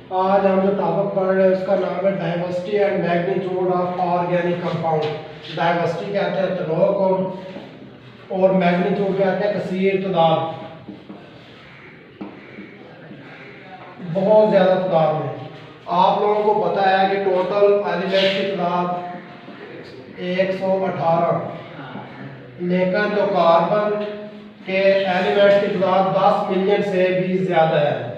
आज हम जो टॉपिक पढ़ रहे हैं उसका नाम है diversity and magnitude of organic compound. Diversity कहते हैं तनों को और मैग्नीट्यूड कहते हैं कसीर तादाद, बहुत ज़्यादा तादाद में। आप लोगों को पता है कि टोटल एलिमेंट की तादाद 118, लेकिन जो कार्बन के एलिमेंट की तादाद 10 मिलियन से भी ज़्यादा है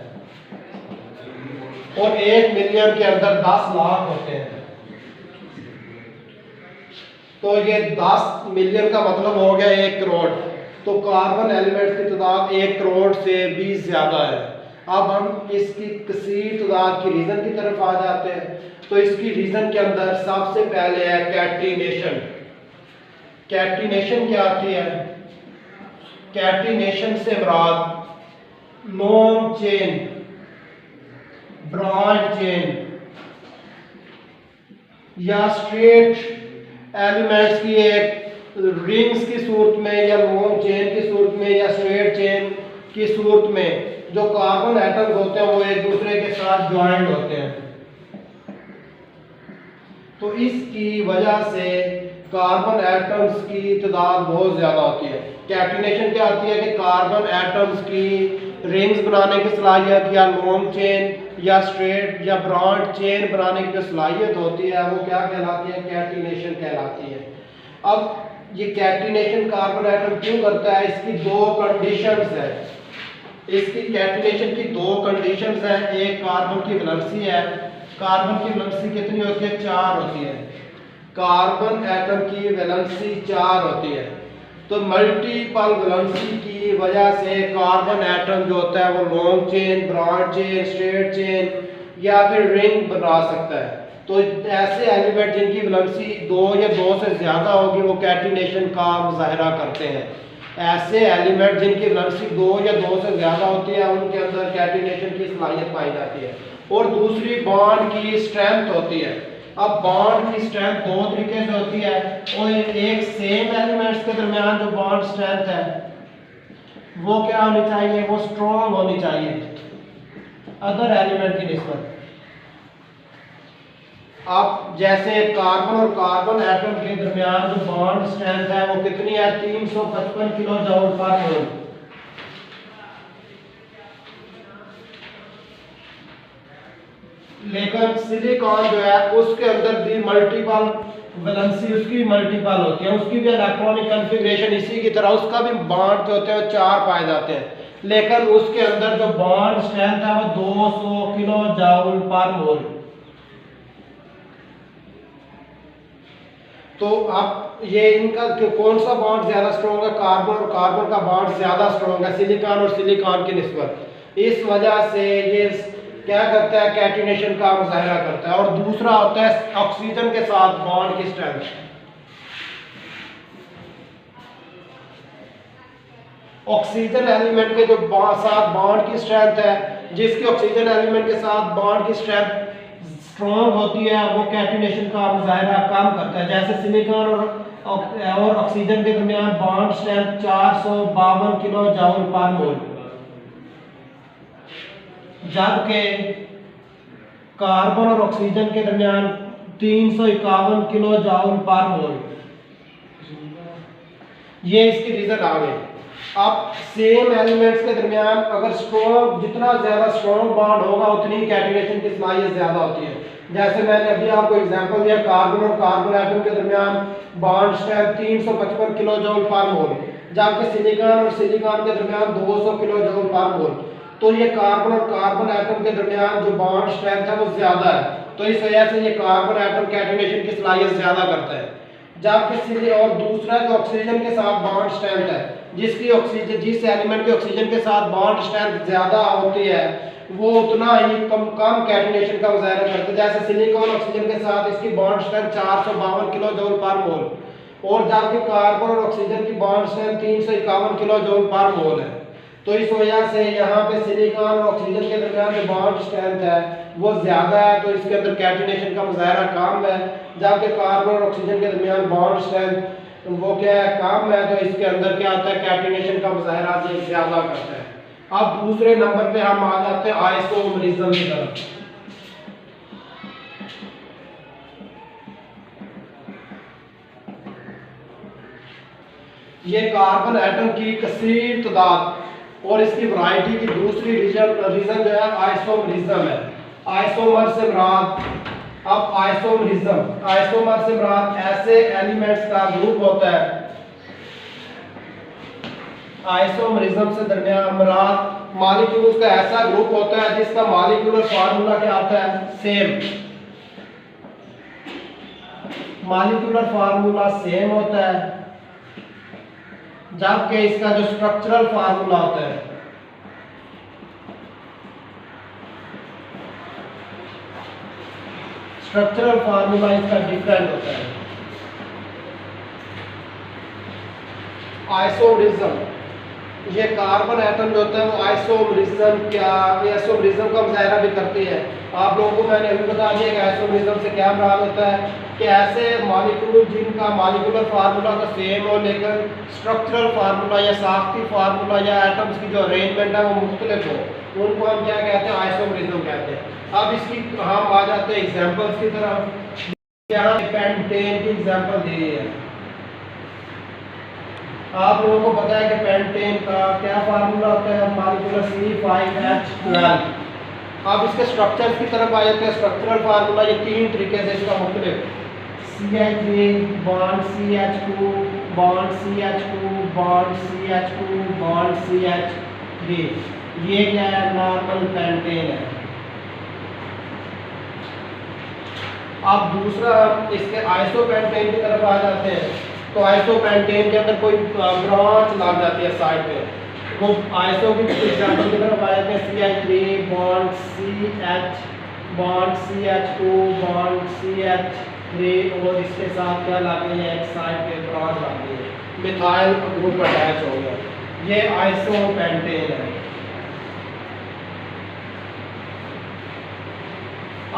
और 1 मिलियन के अंदर 10 लाख होते हैं। तो ये 10 मिलियन का मतलब हो गया 1 करोड़। तो कार्बन एलिमेंट की तादाद 1 करोड़ से भी ज़्यादा है। अब हम इसकी कसीर तादाद की रीज़न की तरफ आ जाते हैं। तो इसकी रीज़न के अंदर सबसे पहले है कैटिनेशन। कैटिनेशन क्या आती है? कैटिनेशन से मुराद लॉन्ग चेन, ब्रांच चेन या स्ट्रेट एलिमेंट्स की एक रिंग्स की सूरत में या लॉन्ग चेन की सूरत में या स्ट्रेट चेन की सूरत में जो कार्बन एटम्स होते हैं वो एक दूसरे के साथ ज्वाइंट होते हैं। तो इसकी वजह से कार्बन एटम्स की तादाद बहुत ज़्यादा होती है। कैटिनेशन क्या आती है कि कार्बन एटम्स की रिंग्स बनाने की सलाहियत या लॉन्ग चेन या स्ट्रेट या ब्रॉड चेन बनाने की जो सलाहियत होती है वो क्या कहलाती है? कैटिनेशन कहलाती है। अब ये कैटिनेशन कार्बन एटम क्यों करता है? इसकी दो कंडीशंस है। इसकी कैटिनेशन की दो कंडीशंस है। एक कार्बन की वैलेंसी है। कार्बन की वैलेंसी कितनी होती है? 4 होती है। कार्बन एटम की वैलेंसी 4 होती है। तो मल्टीपल वैलेंसी की वजह से कार्बन एटम जो होता है वो long chain, broad chain, straight chain या फिर रिंग बना सकता है। तो ऐसे एलिमेंट जिनकी वैलेंसी 2 या 2 से ज़्यादा होगी वो कैटिनेशन का मुजाहरा करते हैं। ऐसे एलिमेंट जिनकी वैलेंसी 2 या 2 से ज़्यादा होती है उनके अंदर कैटिनेशन की सलाहियत पाई जाती है। और दूसरी बॉन्ड की स्ट्रेंथ होती है। अब बॉन्ड की स्ट्रेंथ दो तरीके से होती है और एक सेम एलिमेंट्स के दरमियान जो बॉन्ड स्ट्रेंथ है वो क्या होनी चाहिए? वो स्ट्रॉन्ग होनी चाहिए अदर एलिमेंट की निस्बत। अब जैसे कार्बन और कार्बन एटम के दरमियान जो बॉन्ड स्ट्रेंथ है वो कितनी है? 355 किलो जूल पर मोल। लेकिन सिलिकॉन जो है उसके अंदर भी मल्टीपल वैलेंसी उसकी मल्टीपल होती है, उसकी भी इलेक्ट्रॉनिक कॉन्फ़िगरेशन इसी की तरह उसका भी बॉन्ड जो होते हैं 4 पाए जाते हैं, लेकिन उसके अंदर जो बॉन्ड स्ट्रेंथ है वो 200 किलो जूल पर मोल। तो अब ये इनका कौन सा बॉन्ड ज्यादा स्ट्रॉन्ग है? कार्बन और कार्बन का बॉन्ड ज्यादा स्ट्रॉन्ग है सिलिकॉन और सिलिकॉन की निस्बत। इस वजह से ये क्या करता है? कैटिनेशन का मुजाहरा करता है। और दूसरा होता है ऑक्सीजन के साथ बॉन्ड की स्ट्रेंथ। ऑक्सीजन एलिमेंट के जो साथ बॉन्ड की स्ट्रेंथ है, जिसकी ऑक्सीजन एलिमेंट के साथ बॉन्ड की स्ट्रेंथ स्ट्रॉन्ग होती है वो कैटिनेशन का मुजाहरा कम करता है। जैसे सिलिकॉन और ऑक्सीजन के दरमियान बॉन्ड स्ट्रेंथ 452 किलो जूल पर मोल, जबकि कार्बन और ऑक्सीजन के दरमियान 351 किलो जूल पर मोल। ये इसकी रीजन आ गई। अब सेम एलिमेंट्स के दरमियान अगर स्ट्रॉन्ग जितना ज्यादा स्ट्रॉन्ग बॉन्ड होगा उतनी कैटिनेशन की सलाहियत ज्यादा होती है। जैसे मैंने अभी आपको एग्जांपल दिया, कार्बन और कार्बन एटम के दरमियान बॉन्ड स्ट्रेंथ 355 किलो जूल पर मोल, जबकि सिलिकॉन और सिलिकॉन के दरमियान 200 किलो जूल पर मोल। तो ये कार्बन और कार्बन एटम के दरमियान जो बॉन्ड स्ट्रेंथ है वो ज्यादा है, तो इस वजह से ये कार्बन एटम कैटिनेशन की सलाहियत ज्यादा करता है। जबकि और दूसरा जो ऑक्सीजन के साथ बॉन्ड स्ट्रेंथ है, जिसकी ऑक्सीजन जिस एलिमेंट की ऑक्सीजन के साथ बॉन्ड स्ट्रेंथ ज्यादा होती है वो उतना ही कम कैटिनेशन का मुजाहरा करता है। जैसे सिलिकॉन ऑक्सीजन के साथ इसकी बॉन्ड स्ट्रेंथ 452 किलो जूल पर मोल और जबकि कार्बन और ऑक्सीजन की बॉन्ड स्ट्रेंथ 351 किलो जूल पर मोल है। तो इस वजह से यहाँ पे सिलिकॉन और ऑक्सीजन के दरमियान जो बॉन्ड स्ट्रेंथ है वो ज्यादा है, तो इसके अंदर कैटिनेशन का मुजाहरा कम है। जबकि कार्बन और ऑक्सीजन के दरमियान बॉन्ड स्ट्रेंथ वो क्या है? कम है, तो इसके अंदर क्या होता है? कैटिनेशन का मुजाहरा ज्यादा करता है। अब दूसरे नंबर पे हम आ जाते हैं आइसोमरिज्म की तरफ। ये कार्बन एटम की कसीर तादाद और इसकी वैरायटी की दूसरी रीजन जो है आइसोमरिज्म है। आइसोमर से मुराद, अब आइसोमर से मुराद ऐसे एलिमेंट्स का ग्रुप होता है। आइसोमरिज्म से दरमियान मुराद मॉलिक्यूल्स का ऐसा ग्रुप होता है जिसका मॉलिक्यूलर फार्मूला क्या आता है, सेम। मॉलिक्यूलर फार्मूला सेम होता है, जबकि इसका जो स्ट्रक्चरल फार्मूला होता है इसका डिफरेंट होता है। आइसोमरिज्म, ये कार्बन एटम जो होता है वो आइसोमरिज्म का मुजाहरा भी करती है। आप लोगों को मैंने अभी बता दिया कि आइसोमरिज्म से क्या मुराद होता है कि ऐसे मॉलिक्यूल जिनका मॉलिक्यूलर फार्मूला तो सेम हो लेकिन स्ट्रक्चरल फार्मूला या साख्ती फार्मूला या एटम्स की जो अरेंजमेंट है वो मुख्तलिफ हो, उनको हम क्या कहते हैं, आइसोमरिज्म कहते हैं। अब इसकी हम आ जाते हैं एग्जांपल्स की तरफ। यहाँ पेंटेन की एग्जांपल दी है। आप लोगों को पता है कि पेंटेन का क्या फार्मूला होता है, मॉलिक्यूलर C5H12। अब इसके स्ट्रक्चर्स की तरफ आ जाते हैं। स्ट्रक्चरल फार्मूला ये तीन तरीके से इसका मुख्तलिफ, CH3 bond CH2 bond CH2 bond CH2 bond CH3, ये क्या है, नॉर्मल पेंटेन है। अब दूसरा इसके आइसोपेंटेन की तरफ आ जाते हैं। तो आइसोपेंटेन के अंदर कोई ब्रांच लग जाती है साइड पे, वो आइसो की एग्जांपल की तरफ आ जाते हैं। CH3 bond CH bond CH2 bond CH3 और इसके साथ क्या लगे हैं, एक साइड पे ब्रांच लगी है, मिथाइल ग्रुप अटैच हो गया, ये आइसोपेंटेन है।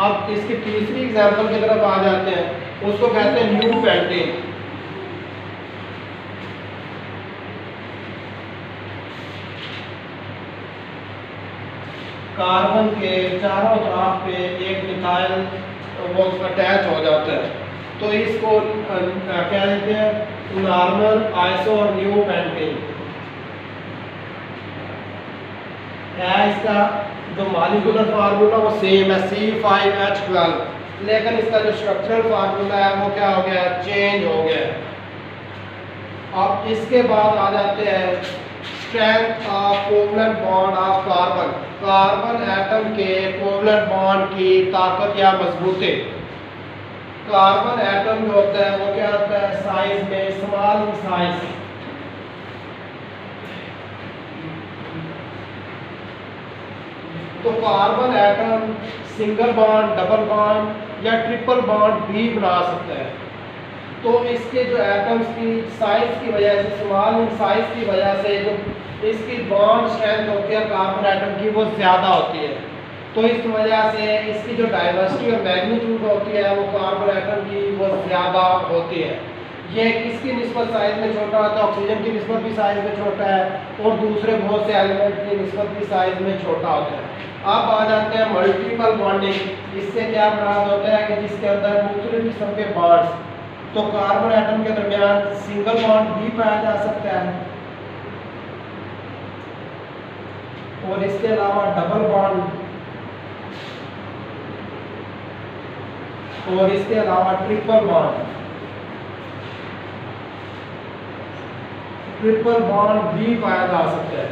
अब इसकी तीसरी एग्जांपल की तरफ आ जाते हैं, उसको कहते हैं न्यू पेंटेन। कार्बन के चारों तरफ पे एक मिथाइल वो अटैच हो जाता है, तो इसको क्या कहते हैं, नॉर्मल आइसो और न्यू पेंटेन है। इसका जो मॉलिक्यूलर फार्मूला वो सेम है, C5H12, लेकिन इसका जो स्ट्रक्चरल फार्मूला है वो क्या हो गया, चेंज हो गया। अब इसके बाद आ जाते हैं strength of covalent bond of carbon. Carbon atom के कोवलेंट बॉन्ड की ताकत या मजबूती। कार्बन एटम जो होता है वो क्या होता है, साइज में स्मॉल इन साइज। तो carbon atom single bond, double bond या ट्रिपल बॉन्ड भी बना सकता है। तो इसके जो एटम्स की साइज की वजह से, स्मॉल इन साइज की वजह से जो इसकी बॉन्ड स्ट्रेंथ होती है कार्बन एटम की वो ज़्यादा होती है। तो इस वजह से इसकी जो डाइवर्सिटी और मैग्नीट्यूड होती है वो कार्बन एटम की वो ज़्यादा होती है। ये किसकी निस्बत साइज में छोटा होता है, ऑक्सीजन की निस्बत भी साइज में छोटा है और दूसरे बहुत से एलिमेंट की निस्बत भी साइज में छोटा होता है। अब आ जाते हैं मल्टीपल बॉन्डिंग। इससे क्या मुराद होता है कि जिसके अंदर मुख्तलिफ किस्म के बॉन्ड्स, तो कार्बन एटम के दरमियान सिंगल बॉन्ड भी पाया जा सकता है और इसके अलावा डबल बॉन्ड और इसके अलावा ट्रिपल बॉन्ड भी पाया जा सकता है।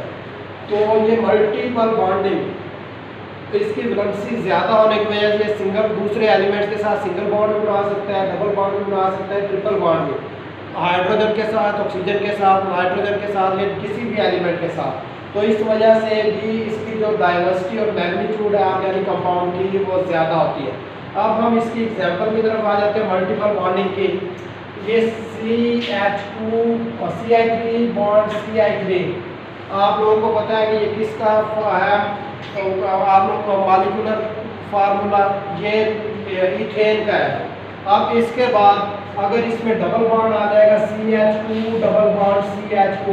तो ये मल्टीपल बॉन्डिंग, इसकी वैलेंसी ज़्यादा होने की वजह से सिंगल दूसरे एलिमेंट्स के साथ सिंगल बॉन्ड भी बना सकता है, डबल बॉन्ड भी बना सकता है, ट्रिपल बॉन्ड भी, हाइड्रोजन के साथ, ऑक्सीजन के साथ, नाइट्रोजन के साथ या किसी भी एलिमेंट के साथ। तो इस वजह से भी इसकी जो डाइवर्सिटी और मैग्नीट्यूड है ऑर्गेनिक कंपाउंड की वो ज़्यादा होती है। अब हम इसकी एग्जांपल की तरफ आ जाते हैं मल्टीपल बॉन्डिंग की। ये CH2 और CH3 बॉन्ड CH3, आप लोगों को पता है कि ये किसका है, तो आप लोग को मॉलिक्यूलर फार्मूला ये इथेन का है। अब इसके बाद अगर इसमें डबल बॉन्ड आ जाएगा CH2 डबल बॉन्ड CH2,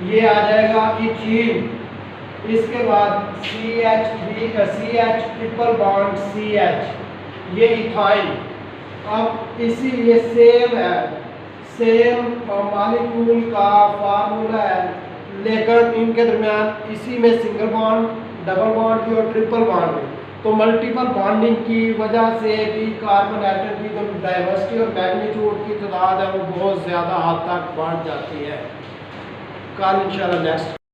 ये आ जाएगा इथीन। इसके बाद CH ट्रिपल बॉन्ड CH, ये इथाइन। अब इसी ये सेम है, सेम मॉलिक्यूल का फार्मूला है, लेकिन इनके दरमियान इसी में सिंगल बॉन्ड, डबल बॉन्ड भी और ट्रिपल बॉन्ड भी। तो मल्टीपल बॉन्डिंग की वजह से भी कार्बन एटम की जो डाइवर्सिटी और मैग्नीट्यूड की तादाद है वो बहुत ज़्यादा हद तक बढ़ जाती है। कल इंशाल्लाह नेक्स्ट